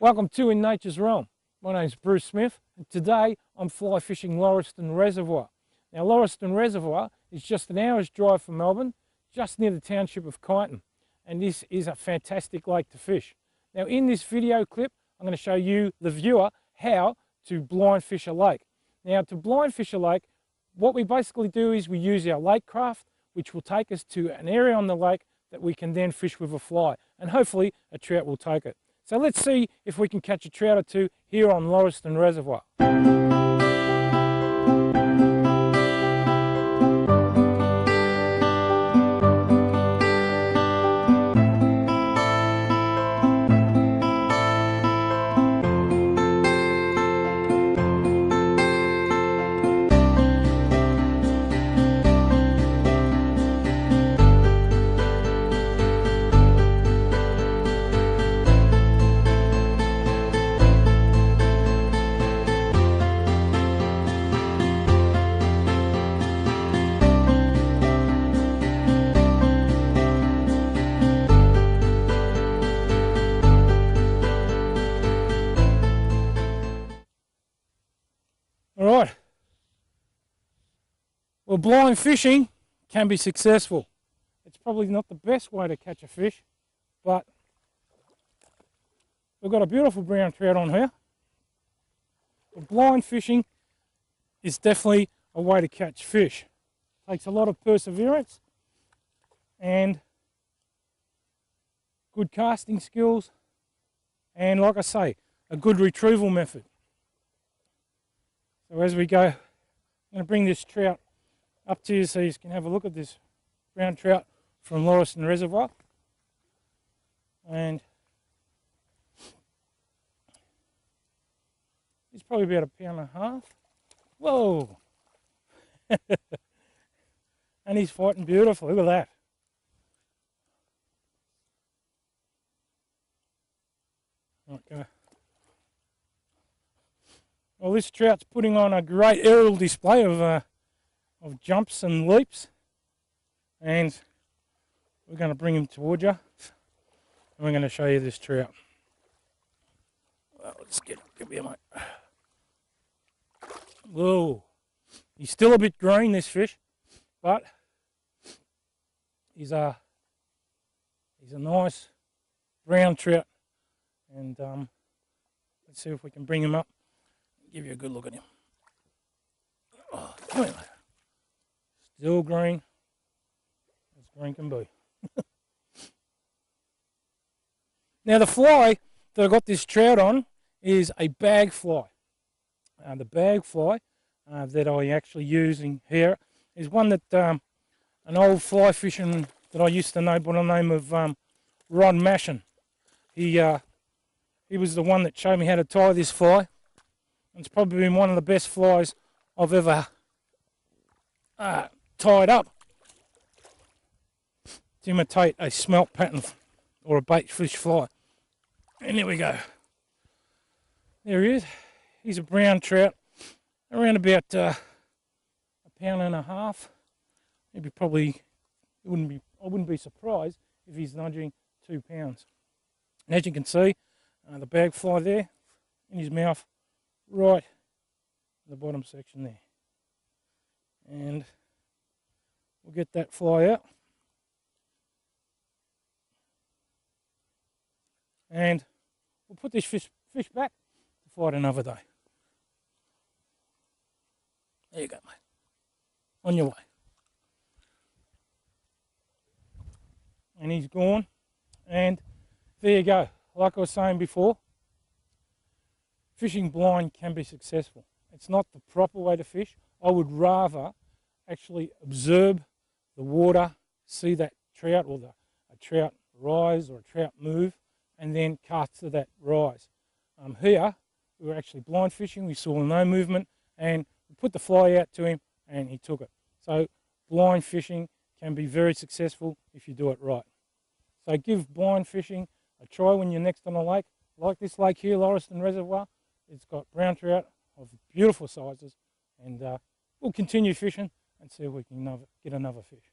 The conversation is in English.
Welcome to In Nature's Realm. My name's Bruce Smith, and today I'm fly fishing Lauriston Reservoir. Now, Lauriston Reservoir is just an hour's drive from Melbourne, just near the township of Kyneton, and this is a fantastic lake to fish. Now, in this video clip, I'm going to show you, the viewer, how to blind fish a lake. Now, to blind fish a lake, what we basically do is we use our lake craft, which will take us to an area on the lake that we can then fish with a fly, and hopefully a trout will take it. So let's see if we can catch a trout or two here on Lauriston Reservoir. Alright, well, blind fishing can be successful. It's probably not the best way to catch a fish, but we've got a beautiful brown trout on here. But blind fishing is definitely a way to catch fish. It takes a lot of perseverance and good casting skills, and like I say, a good retrieval method. So as we go, I'm going to bring this trout up to you so you can have a look at this brown trout from Lauriston Reservoir. And he's probably about a pound and a half. Whoa! And he's fighting beautifully, look at that. Okay. Well, this trout's putting on a great aerial display of jumps and leaps, and we're going to bring him towards you, and we're going to show you this trout. Well, let's get here, mate. Whoa, he's still a bit green, this fish, but he's a nice brown trout, and let's see if we can bring him up. Give you a good look at him. Oh, come here, mate. Still green, as green can be. Now, the fly that I got this trout on is a bag fly. The bag fly that I actually use in here is one that an old fly fishing that I used to know by the name of Rod Mashin. He was the one that showed me how to tie this fly. It's probably been one of the best flies I've ever tied up to imitate a smelt pattern or a bait fish fly. And there we go. There he is. He's a brown trout, around about a pound and a half. Maybe probably I wouldn't be surprised if he's nudging 2 pounds. And as you can see, the bag fly there in his mouth, right in the bottom section there, and we'll get that fly out, and we'll put this fish back to fight another day. There you go, mate, on your way. And he's gone, and there you go. Like I was saying before, fishing blind can be successful. It's not the proper way to fish. I would rather actually observe the water, see that trout or a trout rise or a trout move, and then cast to that rise. Here, we were actually blind fishing. We saw no movement, and we put the fly out to him, and he took it. So blind fishing can be very successful if you do it right. So give blind fishing a try when you're next on a lake, like this lake here, Lauriston Reservoir. It's got brown trout of beautiful sizes, and we'll continue fishing and see if we can get another fish.